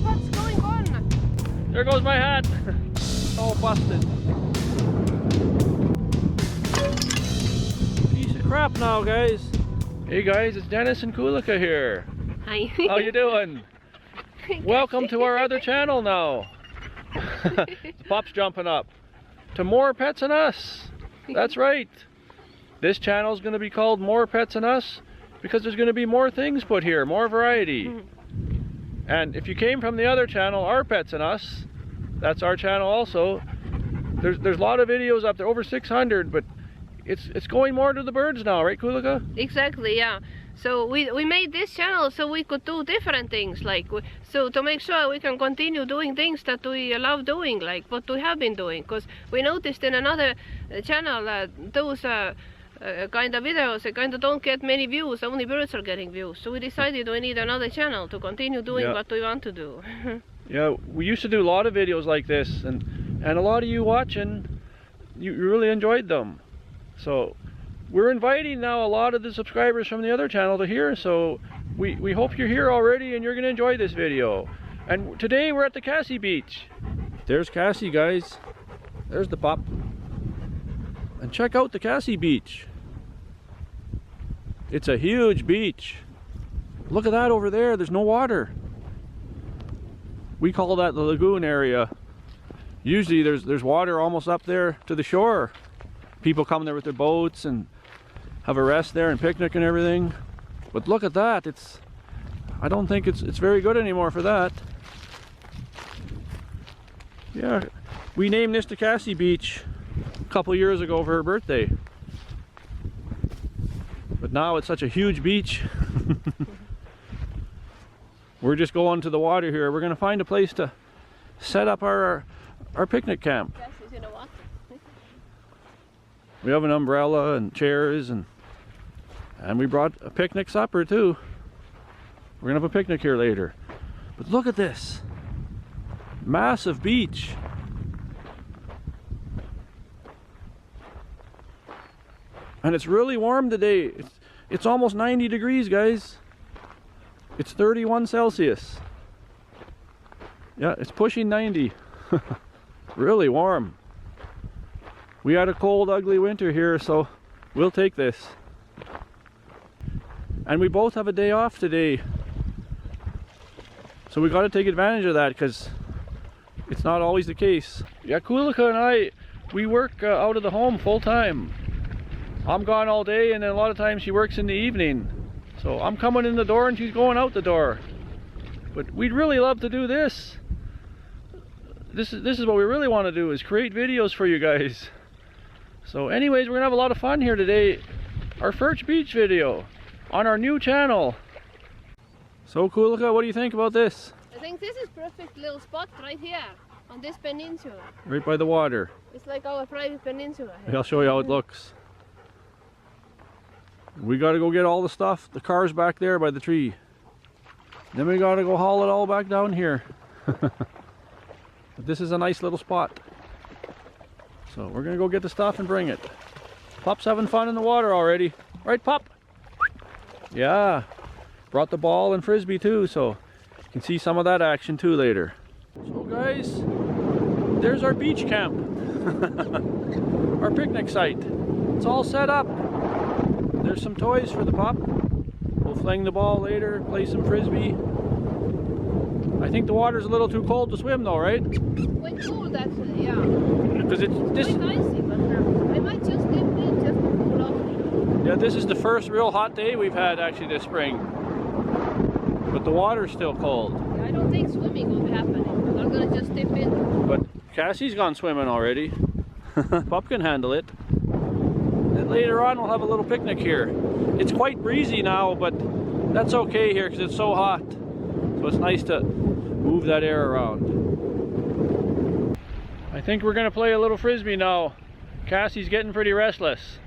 what's going on? There goes my hat. All busted. Piece of crap now, guys. Hey guys, it's Dennis and Kulika here. Hi. How you doing? Welcome to our other channel now. Pop's jumping up to More Pets and Us. That's right. This channel is going to be called More Pets and Us because there's going to be more things put here, more variety. And if you came from the other channel, Our Pets and Us, that's our channel also. There's a lot of videos up there, over 600, but it's going more to the birds now, right, Kulika? Exactly, yeah. So we made this channel so we could do different things, like so to make sure we can continue doing things that we love doing, like what we have been doing. Because we noticed in another channel those kind of videos kind of don't get many views, only birds are getting views. So we decided we need another channel to continue doing what we want to do. Yeah, we used to do a lot of videos like this, and a lot of you watching, you really enjoyed them. So we're inviting now a lot of the subscribers from the other channel to here, so we hope you're here already and you're going to enjoy this video. And today we're at the Kassie beach. There's Kassie, guys. There's the pup. And check out the Kassie beach. It's a huge beach. Look at that over there. There's no water. We call that the lagoon area. Usually there's water almost up there to the shore. People come there with their boats and have a rest there and picnic and everything. But look at that. I don't think it's very good anymore for that. Yeah, we named this the Kassie Beach a couple years ago for her birthday. But now it's such a huge beach. We're just going to the water here. We're going to find a place to set up our picnic camp. We have an umbrella and chairs, and we brought a picnic supper too. We're gonna have a picnic here later. But look at this massive beach. And it's really warm today. It's almost 90 degrees, guys. It's 31 Celsius. Yeah, it's pushing 90. Really warm. We had a cold, ugly winter here, so we'll take this. And we both have a day off today. So we got to take advantage of that because it's not always the case. Yeah, Kulika and I, we work out of the home full time. I'm gone all day, and then a lot of times she works in the evening. So I'm coming in the door and she's going out the door. But we'd really love to do this. This is what we really want to do, is create videos for you guys. So anyways, we're gonna have a lot of fun here today. Our first beach video on our new channel. So Kulika, what do you think about this? I think this is perfect little spot right here on this peninsula. Right by the water. It's like our private peninsula here. I'll show you how it looks. We gotta go get all the stuff. The car's back there by the tree. Then we gotta go haul it all back down here. But this is a nice little spot. So we're gonna go get the stuff and bring it. Pup's having fun in the water already. Right, Pup? Yeah. Brought the ball and frisbee too, so you can see some of that action too later. So guys, there's our beach camp. Our picnic site. It's all set up. There's some toys for the pup. We'll fling the ball later, play some frisbee. I think the water's a little too cold to swim though, right? Quite cold actually, yeah. Because it's this. Quite icy, but I might just dip in just to cool off. Yeah, this is the first real hot day we've had actually this spring. But the water's still cold. Yeah, I don't think swimming will be happening. I'm gonna just dip in. But Cassie's gone swimming already. Pup can handle it. And later on we'll have a little picnic here. It's quite breezy now, but that's okay here because it's so hot. So it's nice to move that air around. I think we're gonna play a little frisbee now. Cassie's getting pretty restless.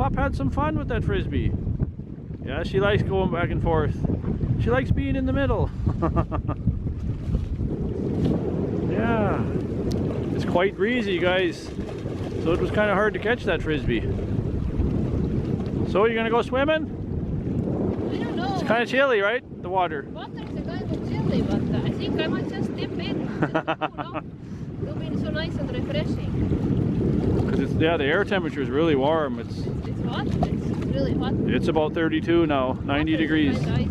Pup had some fun with that frisbee. Yeah, she likes going back and forth. She likes being in the middle. Yeah, it's quite breezy, guys. So it was kind of hard to catch that frisbee. So you're gonna go swimming? I don't know. It's kind of chilly, right? The water. Water is kind of chilly, but I think I might just dip in. Just to cool off. It'll be so nice and refreshing. Because it's, yeah, the air temperature is really warm. It's hot. It's really hot. It's about 32 now, 90 degrees. Kind of icy.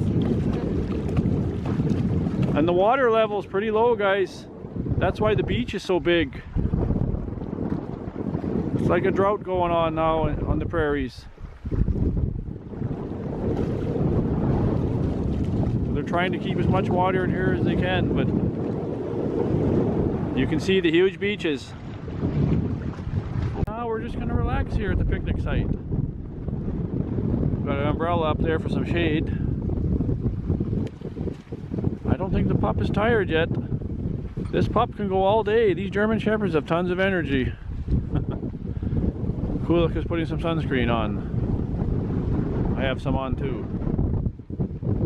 And the water level is pretty low, guys. That's why the beach is so big. It's like a drought going on now on the prairies. They're trying to keep as much water in here as they can, but you can see the huge beaches. Now we're just going to relax here at the picnic site. Got an umbrella up there for some shade. I don't think the pup is tired yet. This pup can go all day. These German Shepherds have tons of energy. Kulak is putting some sunscreen on. I have some on too.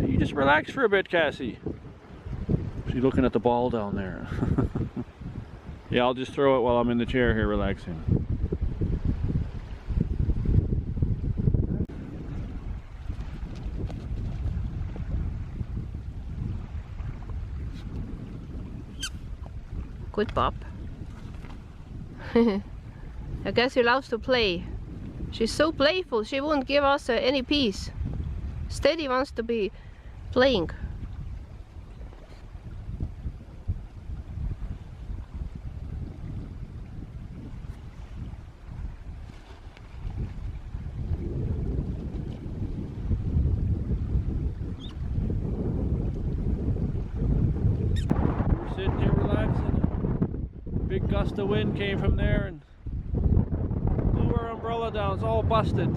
You just relax for a bit, Cassie. She's looking at the ball down there. Yeah, I'll just throw it while I'm in the chair here relaxing. Good pup. I guess she loves to play. She's so playful, she won't give us any peace. Steady wants to be playing. We're sitting here relaxing. A big gust of wind came from there and blew our umbrella down. It's all busted.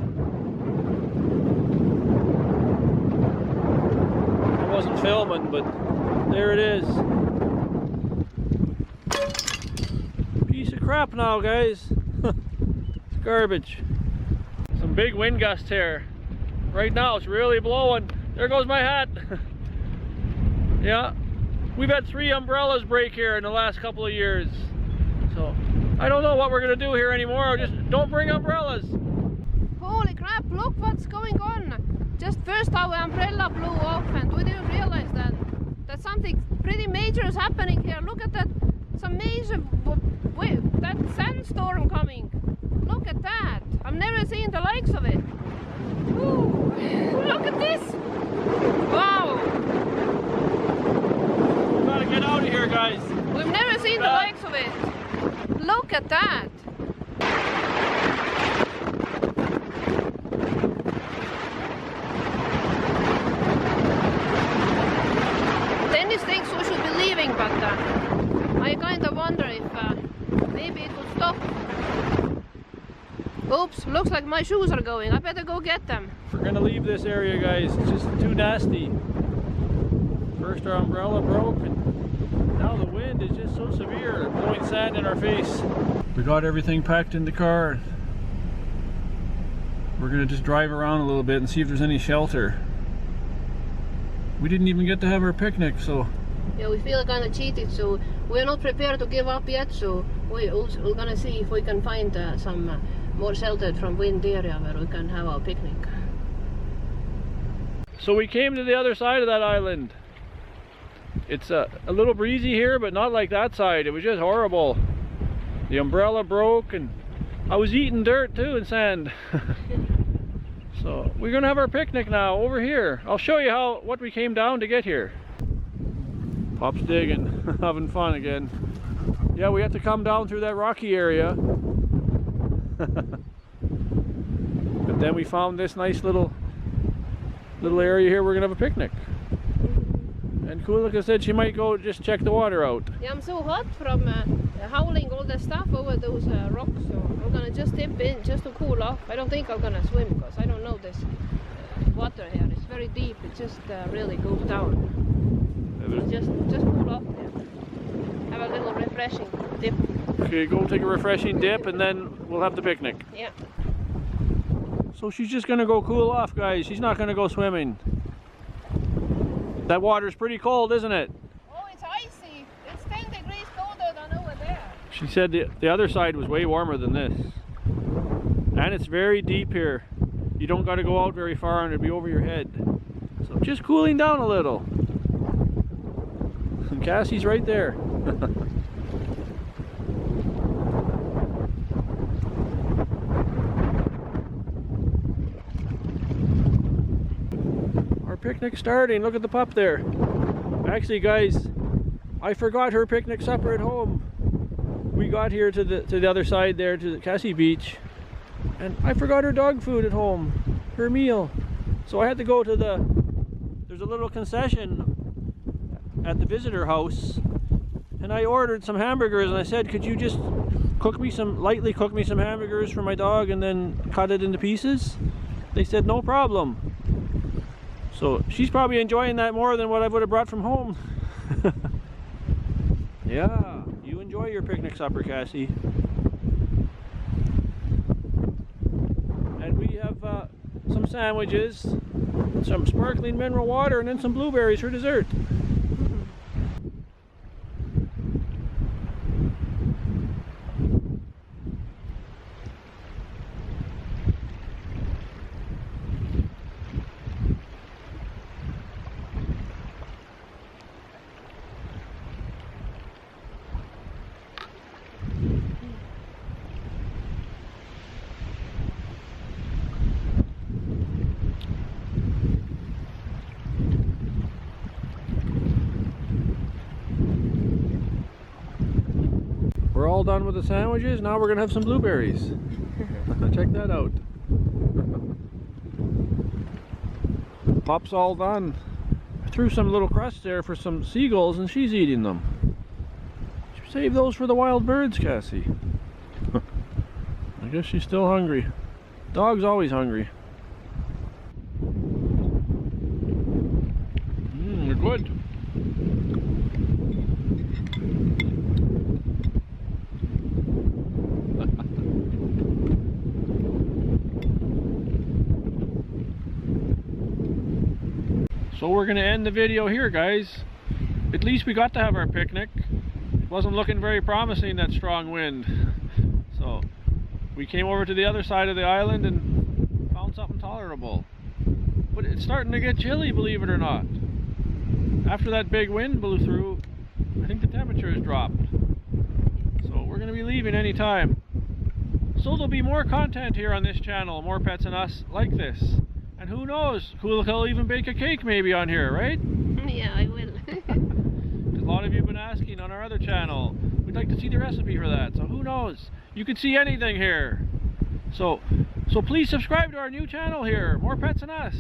I wasn't filming, but there it is. Piece of crap now, guys. It's garbage. Some big wind gusts here. Right now it's really blowing. There goes my hat. Yeah, we've had 3 umbrellas break here in the last couple of years. So I don't know what we're gonna do here anymore. Just don't bring umbrellas. Holy crap, look what's going on. Just first our umbrella blew off and we didn't realize that something pretty major is happening here. Look at that, some major, wait, that sandstorm coming. Look at that. I've never seen the likes of it. Ooh, look at this. Wow. We gotta get out of here, guys. We've never seen the likes of it. Look at that. Dennis thinks we should be leaving, but I kind of wonder if maybe it will stop. Oops, looks like my shoes are going. I better go get them. We're gonna leave this area, guys. It's just too nasty. First our umbrella broke and now the wind is just so severe, blowing sand in our face. We got everything packed in the car. We're gonna just drive around a little bit and see if there's any shelter. We didn't even get to have our picnic, so... Yeah, we feel kind of cheated, so we're not prepared to give up yet, so we're gonna see if we can find some more shelter from wind area where we can have our picnic. So we came to the other side of that island. It's a little breezy here, but not like that side. It was just horrible. The umbrella broke and I was eating dirt too and sand. So we're gonna have our picnic now over here. I'll show you what we came down to get here. Pop's digging, having fun again. Yeah, we have to come down through that rocky area. But then we found this nice little area here. We're gonna have a picnic. And Kulika said she might go just check the water out. Yeah, I'm so hot from hauling all the stuff over those rocks, so I'm gonna just dip in just to cool off. I don't think I'm gonna swim because I don't know this water here. It's very deep. It just really goes down. Yeah, just cool off there. Have a little refreshing dip. Okay, go take a refreshing dip and then we'll have the picnic. Yeah. So she's just gonna go cool off, guys. She's not gonna go swimming. That water's pretty cold, isn't it? Oh, it's icy. It's 10 degrees colder than over there. She said the other side was way warmer than this. And it's very deep here. You don't gotta go out very far and it'll be over your head. So just cooling down a little. And Cassie's right there. Our picnic's starting. Look at the pup there. Actually, guys, I forgot her picnic supper at home. We got here to the other side there, to the Cassie Beach, and I forgot her dog food at home, her meal. So I had to go to there's a little concession at the visitor house, and I ordered some hamburgers, and I said, could you just lightly cook me some hamburgers for my dog and then cut it into pieces? They said no problem. So she's probably enjoying that more than what I would have brought from home. Yeah, you enjoy your picnic supper, Cassie. And we have some sandwiches, some sparkling mineral water, and then some blueberries for dessert. We're all done with the sandwiches. Now we're gonna have some blueberries. Check that out. Pup's all done. I threw some little crusts there for some seagulls and she's eating them. Save those for the wild birds, Cassie. I guess she's still hungry. Dog's always hungry. They're good. So we're gonna end the video here, guys. At least we got to have our picnic. It wasn't looking very promising, that strong wind. So we came over to the other side of the island and found something tolerable. But it's starting to get chilly, believe it or not. After that big wind blew through, I think the temperature has dropped. So we're gonna be leaving any time. So there'll be more content here on this channel, More Pets and Us, like this. And who knows, he'll even bake a cake maybe on here, right? Yeah, I will. A lot of you have been asking on our other channel. We'd like to see the recipe for that, so who knows? You could see anything here. So please subscribe to our new channel here, More Pets and Us.